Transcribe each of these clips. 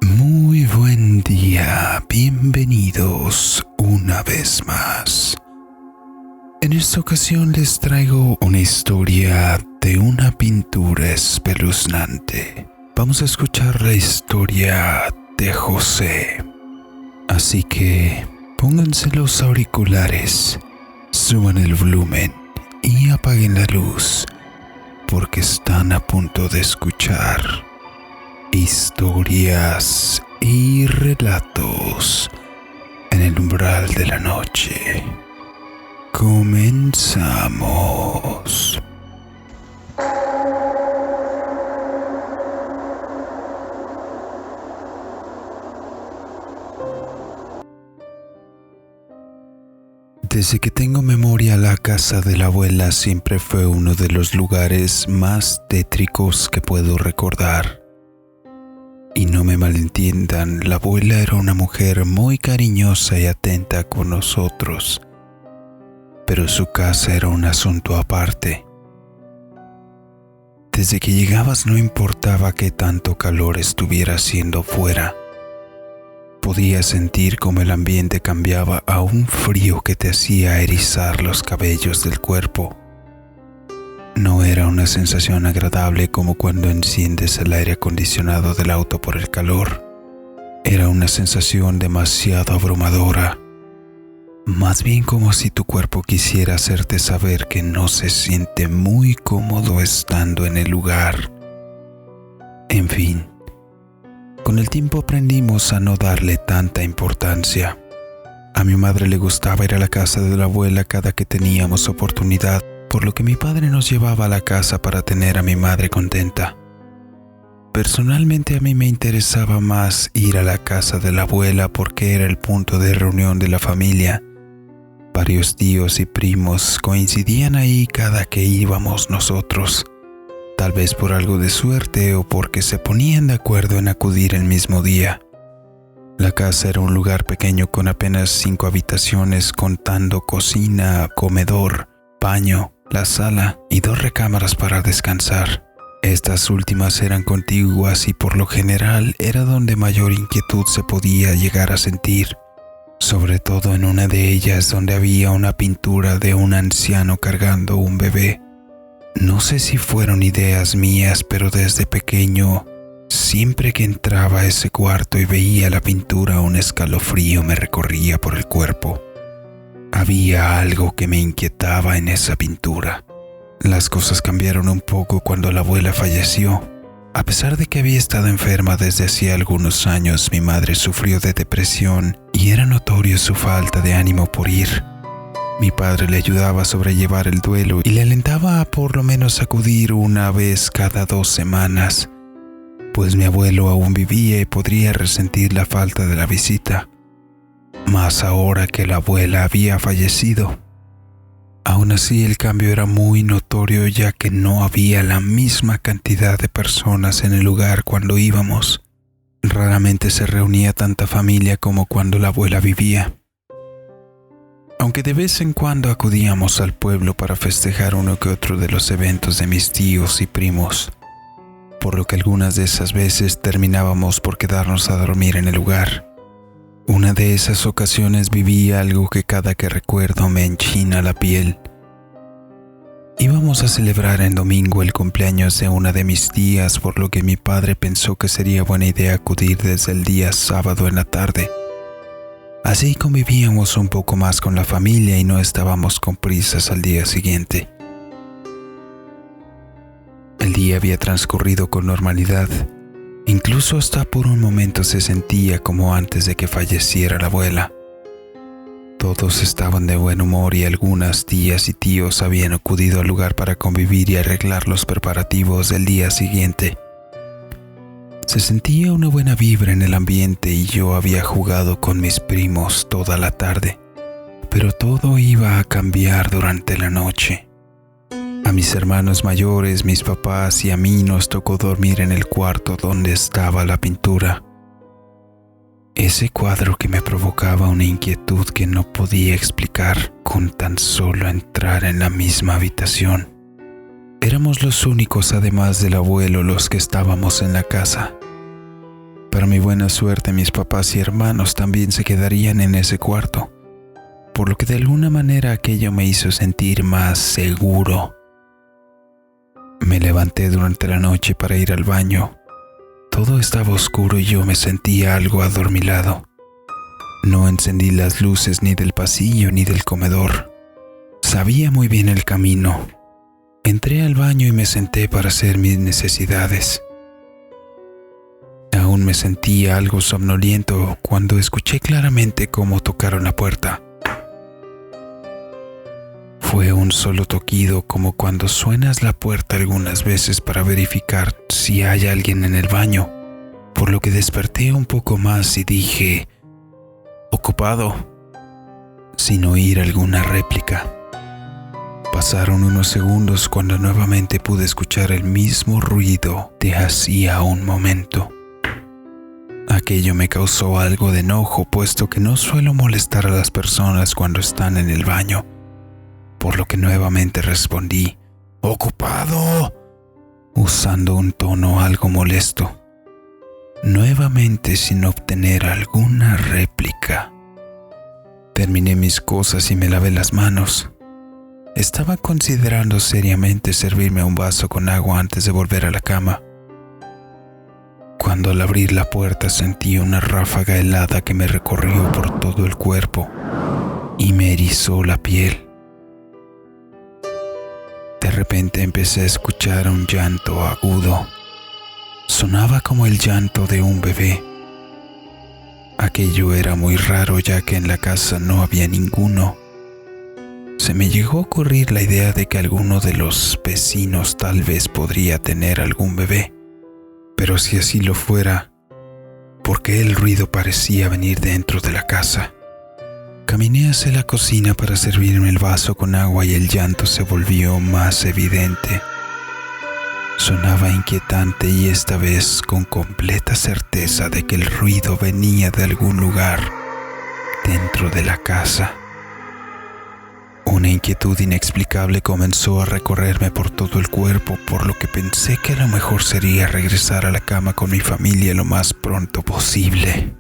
Muy buen día, bienvenidos una vez más. En esta ocasión les traigo una historia de una pintura espeluznante. Vamos a escuchar la historia de José. Así que pónganse los auriculares, suban el volumen y apaguen la luz, porque están a punto de escuchar historias y relatos en el umbral de la noche. Comenzamos. Desde que tengo memoria, la casa de la abuela siempre fue uno de los lugares más tétricos que puedo recordar. Y no me malentiendan, la abuela era una mujer muy cariñosa y atenta con nosotros, pero su casa era un asunto aparte. Desde que llegabas no importaba qué tanto calor estuviera haciendo fuera. Podías sentir cómo el ambiente cambiaba a un frío que te hacía erizar los cabellos del cuerpo. No era una sensación agradable como cuando enciendes el aire acondicionado del auto por el calor. Era una sensación demasiado abrumadora. Más bien como si tu cuerpo quisiera hacerte saber que no se siente muy cómodo estando en el lugar. En fin, con el tiempo aprendimos a no darle tanta importancia. A mi madre le gustaba ir a la casa de la abuela cada que teníamos oportunidad, por lo que mi padre nos llevaba a la casa para tener a mi madre contenta. Personalmente a mí me interesaba más ir a la casa de la abuela porque era el punto de reunión de la familia. Varios tíos y primos coincidían ahí cada que íbamos nosotros, tal vez por algo de suerte o porque se ponían de acuerdo en acudir el mismo día. La casa era un lugar pequeño con apenas 5 habitaciones, contando cocina, comedor, baño, la sala y 2 recámaras para descansar. Estas últimas eran contiguas y por lo general era donde mayor inquietud se podía llegar a sentir, sobre todo en una de ellas donde había una pintura de un anciano cargando un bebé. No sé si fueron ideas mías, pero desde pequeño, siempre que entraba a ese cuarto y veía la pintura, un escalofrío me recorría por el cuerpo. Había algo que me inquietaba en esa pintura. Las cosas cambiaron un poco cuando la abuela falleció. A pesar de que había estado enferma desde hacía algunos años, mi madre sufrió de depresión y era notorio su falta de ánimo por ir. Mi padre le ayudaba a sobrellevar el duelo y le alentaba a por lo menos acudir una vez cada 2 semanas, pues mi abuelo aún vivía y podría resentir la falta de la visita. Más ahora que la abuela había fallecido. Aún así, el cambio era muy notorio, ya que no había la misma cantidad de personas en el lugar cuando íbamos. Raramente se reunía tanta familia como cuando la abuela vivía. Aunque de vez en cuando acudíamos al pueblo para festejar uno que otro de los eventos de mis tíos y primos, por lo que algunas de esas veces terminábamos por quedarnos a dormir en el lugar. Una de esas ocasiones viví algo que cada que recuerdo me enchina la piel. Íbamos a celebrar en domingo el cumpleaños de una de mis tías, por lo que mi padre pensó que sería buena idea acudir desde el día sábado en la tarde. Así convivíamos un poco más con la familia y no estábamos con prisas al día siguiente. El día había transcurrido con normalidad. Incluso hasta por un momento se sentía como antes de que falleciera la abuela. Todos estaban de buen humor y algunas tías y tíos habían acudido al lugar para convivir y arreglar los preparativos del día siguiente. Se sentía una buena vibra en el ambiente y yo había jugado con mis primos toda la tarde, pero todo iba a cambiar durante la noche. A mis hermanos mayores, mis papás y a mí nos tocó dormir en el cuarto donde estaba la pintura. Ese cuadro que me provocaba una inquietud que no podía explicar con tan solo entrar en la misma habitación. Éramos los únicos, además del abuelo, los que estábamos en la casa. Para mi buena suerte, mis papás y hermanos también se quedarían en ese cuarto, por lo que de alguna manera aquello me hizo sentir más seguro. Me levanté durante la noche para ir al baño. Todo estaba oscuro y yo me sentía algo adormilado. No encendí las luces ni del pasillo ni del comedor. Sabía muy bien el camino. Entré al baño y me senté para hacer mis necesidades. Aún me sentía algo somnoliento cuando escuché claramente cómo tocaron la puerta. Fue un solo toquido, como cuando suenas la puerta algunas veces para verificar si hay alguien en el baño, por lo que desperté un poco más y dije, «Ocupado», sin oír alguna réplica. Pasaron unos segundos cuando nuevamente pude escuchar el mismo ruido de hacía un momento. Aquello me causó algo de enojo, puesto que no suelo molestar a las personas cuando están en el baño, por lo que nuevamente respondí, «¡Ocupado!», usando un tono algo molesto, nuevamente sin obtener alguna réplica. Terminé mis cosas y me lavé las manos. Estaba considerando seriamente servirme un vaso con agua antes de volver a la cama, cuando al abrir la puerta sentí una ráfaga helada que me recorrió por todo el cuerpo y me erizó la piel. De repente empecé a escuchar un llanto agudo. Sonaba como el llanto de un bebé. Aquello era muy raro, ya que en la casa no había ninguno. Se me llegó a ocurrir la idea de que alguno de los vecinos tal vez podría tener algún bebé. Pero si así lo fuera, ¿por qué el ruido parecía venir dentro de la casa? Caminé hacia la cocina para servirme el vaso con agua y el llanto se volvió más evidente. Sonaba inquietante y esta vez con completa certeza de que el ruido venía de algún lugar dentro de la casa. Una inquietud inexplicable comenzó a recorrerme por todo el cuerpo, por lo que pensé que a lo mejor sería regresar a la cama con mi familia lo más pronto posible.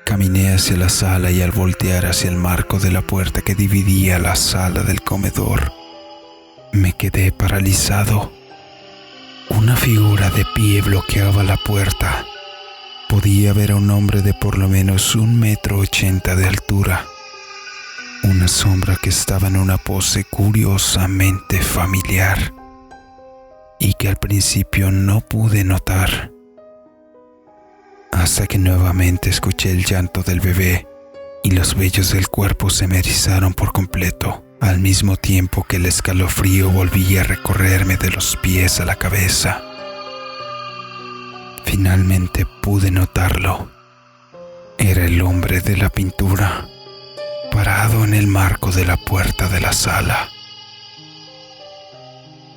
Caminé hacia la sala y al voltear hacia el marco de la puerta que dividía la sala del comedor, me quedé paralizado. Una figura de pie bloqueaba la puerta. Podía ver a un hombre de por lo menos 1,80 m de altura. Una sombra que estaba en una pose curiosamente familiar y que al principio no pude notar, hasta que nuevamente escuché el llanto del bebé y los vellos del cuerpo se me erizaron por completo, al mismo tiempo que el escalofrío volvía a recorrerme de los pies a la cabeza. Finalmente pude notarlo. Era el hombre de la pintura, parado en el marco de la puerta de la sala.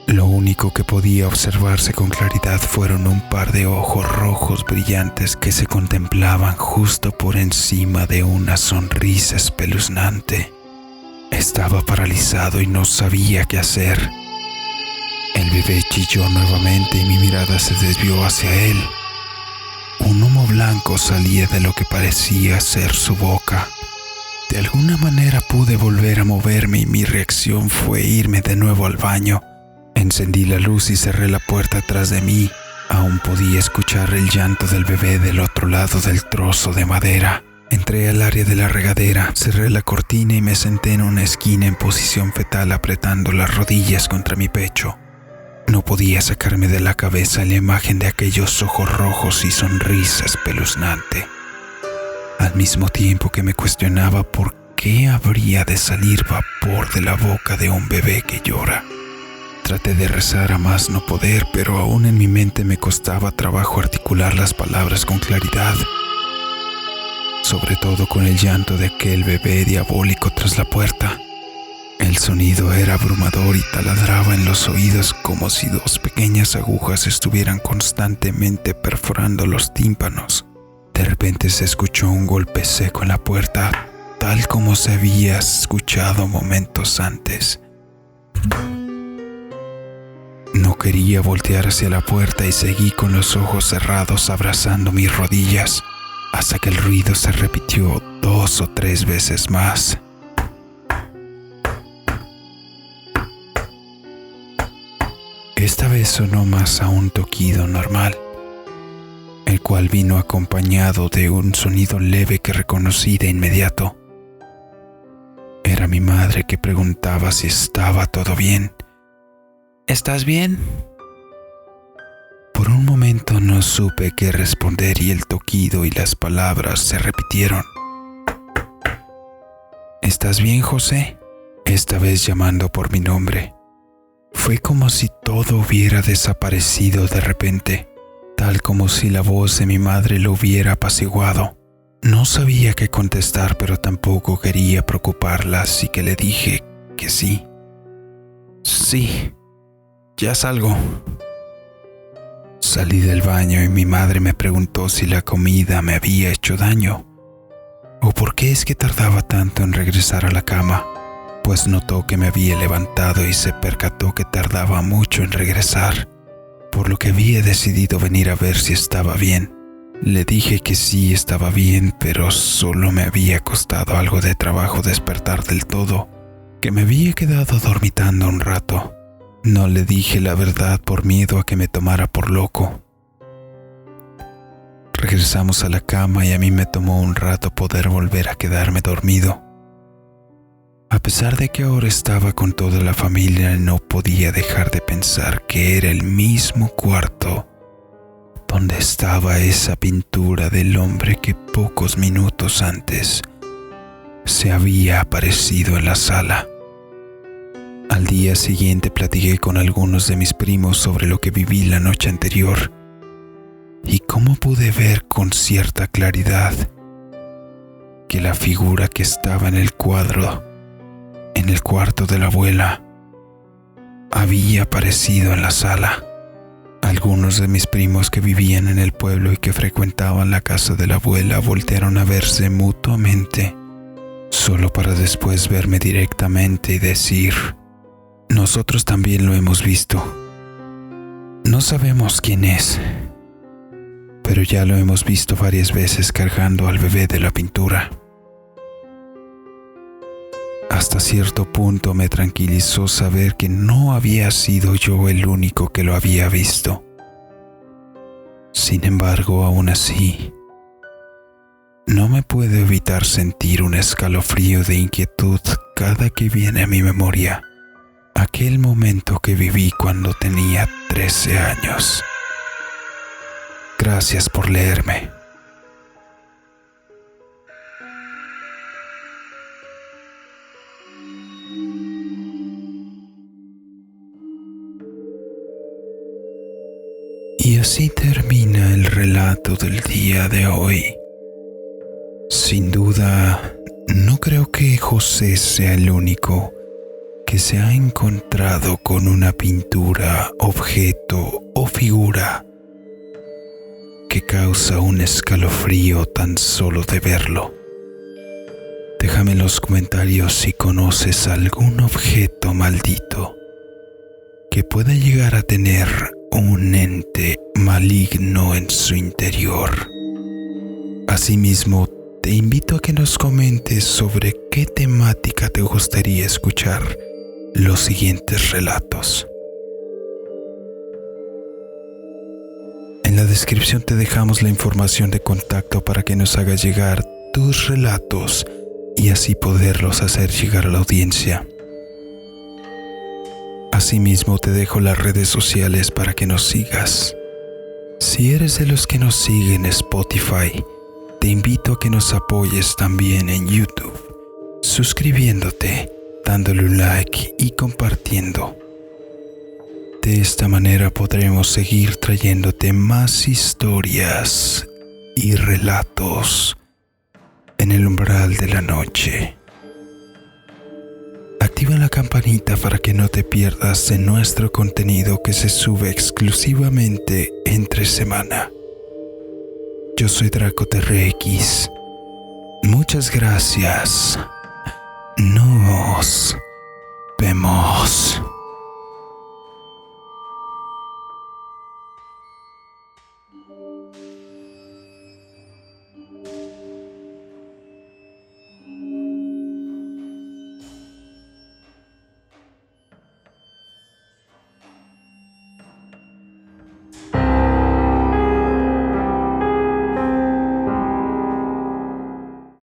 Lo único que podía observarse con claridad fueron un par de ojos rojos brillantes que se contemplaban justo por encima de una sonrisa espeluznante. Estaba paralizado y no sabía qué hacer. El bebé chilló nuevamente y mi mirada se desvió hacia él. Un humo blanco salía de lo que parecía ser su boca. De alguna manera pude volver a moverme y mi reacción fue irme de nuevo al baño. Encendí la luz y cerré la puerta atrás de mí. Aún podía escuchar el llanto del bebé del otro lado del trozo de madera. Entré al área de la regadera, cerré la cortina y me senté en una esquina en posición fetal apretando las rodillas contra mi pecho. No podía sacarme de la cabeza la imagen de aquellos ojos rojos y sonrisa espeluznante. Al mismo tiempo que me cuestionaba por qué habría de salir vapor de la boca de un bebé que llora. Traté de rezar a más no poder, pero aún en mi mente me costaba trabajo articular las palabras con claridad. Sobre todo con el llanto de aquel bebé diabólico tras la puerta. El sonido era abrumador y taladraba en los oídos como si 2 pequeñas agujas estuvieran constantemente perforando los tímpanos. De repente se escuchó un golpe seco en la puerta, tal como se había escuchado momentos antes. No quería voltear hacia la puerta y seguí con los ojos cerrados abrazando mis rodillas hasta que el ruido se repitió 2 o 3 veces más. Esta vez sonó más a un toquido normal, el cual vino acompañado de un sonido leve que reconocí de inmediato. Era mi madre que preguntaba si estaba todo bien. ¿Estás bien? Por un momento no supe qué responder y el toquido y las palabras se repitieron. ¿Estás bien, José? Esta vez llamando por mi nombre. Fue como si todo hubiera desaparecido de repente, tal como si la voz de mi madre lo hubiera apaciguado. No sabía qué contestar, pero tampoco quería preocuparla, así que le dije que sí. Sí, ya salgo. Salí del baño y mi madre me preguntó si la comida me había hecho daño o por qué es que tardaba tanto en regresar a la cama, pues notó que me había levantado y se percató que tardaba mucho en regresar, por lo que había decidido venir a ver si estaba bien. Le dije que sí estaba bien, pero solo me había costado algo de trabajo despertar del todo, que me había quedado dormitando un rato. No le dije la verdad por miedo a que me tomara por loco. Regresamos a la cama y a mí me tomó un rato poder volver a quedarme dormido. A pesar de que ahora estaba con toda la familia, no podía dejar de pensar que era el mismo cuarto donde estaba esa pintura del hombre que pocos minutos antes se había aparecido en la sala. Al día siguiente platiqué con algunos de mis primos sobre lo que viví la noche anterior y cómo pude ver con cierta claridad que la figura que estaba en el cuadro, en el cuarto de la abuela, había aparecido en la sala. Algunos de mis primos que vivían en el pueblo y que frecuentaban la casa de la abuela voltearon a verse mutuamente, solo para después verme directamente y decir: nosotros también lo hemos visto. No sabemos quién es, pero ya lo hemos visto varias veces cargando al bebé de la pintura. Hasta cierto punto me tranquilizó saber que no había sido yo el único que lo había visto. Sin embargo, aún así, no me puedo evitar sentir un escalofrío de inquietud cada que viene a mi memoria aquel momento que viví cuando tenía 13 años. Gracias por leerme. Y así termina el relato del día de hoy. Sin duda, no creo que José sea el único que se ha encontrado con una pintura, objeto o figura que causa un escalofrío tan solo de verlo. Déjame en los comentarios si conoces algún objeto maldito que pueda llegar a tener un ente maligno en su interior. Asimismo, te invito a que nos comentes sobre qué temática te gustaría escuchar los siguientes relatos. En la descripción te dejamos la información de contacto para que nos hagas llegar tus relatos y así poderlos hacer llegar a la audiencia. Asimismo, te dejo las redes sociales para que nos sigas. Si eres de los que nos siguen en Spotify, te invito a que nos apoyes también en YouTube, suscribiéndote, dándole un like y compartiendo. De esta manera podremos seguir trayéndote más historias y relatos en el umbral de la noche. Activa la campanita para que no te pierdas de nuestro contenido que se sube exclusivamente entre semana. Yo soy Draco TRX. Muchas gracias. Nos vemos.